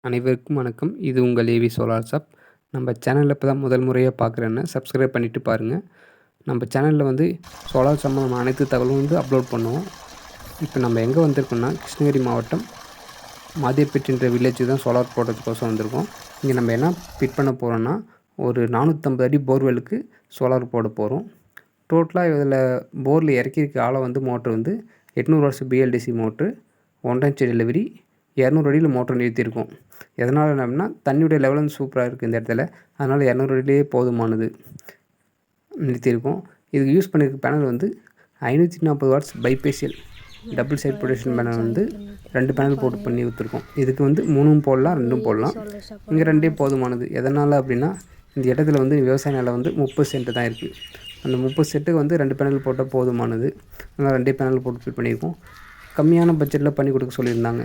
அனைவருக்கும் வணக்கம். இது உங்கள் ஏவி சோலார் ஷாப். நம்ம சேனலில் இப்போ தான் முதல் முறையாக பார்க்குறேன்னா சப்ஸ்கிரைப் பண்ணிவிட்டு பாருங்கள். நம்ம சேனலில் வந்து சோலார் சம்பந்தமான அனைத்து தகவலும் வந்து அப்லோட் பண்ணுவோம். இப்போ நம்ம எங்கே வந்திருக்கோம்னா கிருஷ்ணகிரி மாவட்டம் மாதேப்பேட்டுன்ற வில்லேஜுக்கு தான் சோலார் போடுறதுக்கோசம் வந்திருக்கோம். இங்கே நம்ம என்ன ஃபிட் பண்ண போகிறோன்னா ஒரு 450 அடி போர்வெலுக்கு சோலார் போட போகிறோம். டோட்டலாக இதில் போரில் இறக்கியிருக்க ஆழம் வந்து மோட்ரு வந்து 800 watts BLDC motor, 1 inch delivery, 200 அடியில் மோட்டர் நிறுத்தியிருக்கோம். எதனால் அப்படின்னா தண்ணியுடைய லெவல் வந்து சூப்பராக இருக்குது இந்த இடத்துல. அதனால் 200 அடியிலே போதுமானது நிறுத்தியிருக்கோம். இதுக்கு யூஸ் பண்ணியிருக்க பேனல் வந்து 540 watts bifacial double side production panel வந்து 2 பேனல் போட்டு பண்ணி கொடுத்துருக்கோம். இதுக்கு வந்து 3 போடலாம், 2 போடலாம். இங்கே 2 போதுமானது. எதனால் அப்படின்னா இந்த இடத்துல வந்து விவசாய நிலம் வந்து 30 சென்ட் தான் இருக்குது. அந்த 30 சென்ட்டுக்கு வந்து 2 பேனல் போட்டால் போதுமானது. அதனால் 2 பேனல் போட்டு ஃபிட் பண்ணியிருக்கோம். கம்மியான பட்ஜெட்டில் பண்ணி கொடுக்க சொல்லியிருந்தாங்க.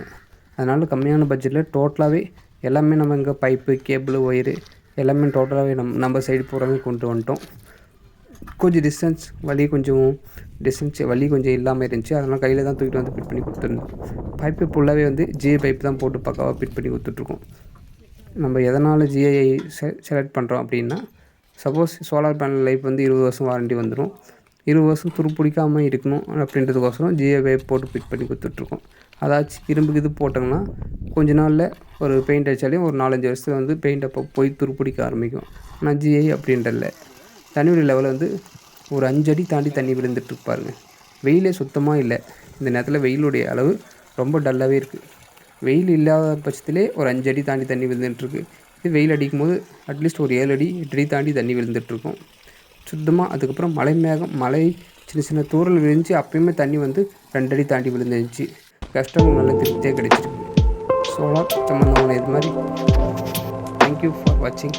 அதனால் கம்மியான பட்ஜெட்டில் டோட்டலாகவே எல்லாமே நம்ம இங்கே பைப்பு, கேபிள், ஒயரு எல்லாமே டோட்டலாகவே நம்ம சைடு பூராவே கொண்டு வந்துட்டோம். கொஞ்சம் வலி கொஞ்சம் இல்லாமல் இருந்துச்சு. அதனால் கையில் தான் தூக்கிட்டு வந்து ஃபிட் பண்ணி கொடுத்துருந்தோம். பைப்பு ஃபுல்லாகவே வந்து ஜிஐ பைப் தான் போட்டு பக்காவாக ஃபிட் பண்ணி கொடுத்துட்ருக்கோம். நம்ம எதனால் ஜிஐ செலக்ட் பண்ணுறோம் அப்படின்னா, சப்போஸ் சோலார் பேனல் லைஃப் வந்து 20 வருஷம் வாரண்டி வந்துடும். 20 வருஷம் துருப்பிடிக்காமல் இருக்கணும் அப்படின்றதுக்கோசரம் ஜிஐ பைப் போட்டு ஃபிட் பண்ணி கொடுத்துட்ருக்கோம். அதாச்சும் இரும்புக்கு இது போட்டோம்னா கொஞ்ச நாளில் ஒரு பெயிண்ட் அடித்தாலே ஒரு 4-5 வருஷத்துல வந்து பெயிண்ட் அப்போ போய் துருப்பிடிக்க ஆரம்பிக்கும். ஆனால் ஜிஐ அப்படின்றதில்ல. தண்ணியுடைய லெவல் வந்து ஒரு 5 அடி தாண்டி தண்ணி விழுந்துட்டு பாருங்க. வெயிலே சுத்தமாக இல்லை. இந்த நேரத்தில் வெயிலுடைய அளவு ரொம்ப டல்லாகவே இருக்குது. வெயில் இல்லாத பட்சத்திலே ஒரு 5 அடி தாண்டி தண்ணி விழுந்துட்டுருக்கு. இது வெயில் அடிக்கும் போது அட்லீஸ்ட் ஒரு 7 அடி 8 அடி தாண்டி தண்ணி விழுந்துட்டுருக்கும் சுத்தமாக. அதுக்கப்புறம் மழை சின்ன சின்ன தூரல் விழுந்துச்சு. அப்பயுமே தண்ணி வந்து 2 அடி தாண்டி விழுந்துருந்துச்சு. கஸ்டமர் நல்ல திருப்தியாக கிடைச்சிருக்கு. சோலார் சம்மந்தமான இது மாதிரி. தேங்க்யூ ஃபார் வாட்சிங்.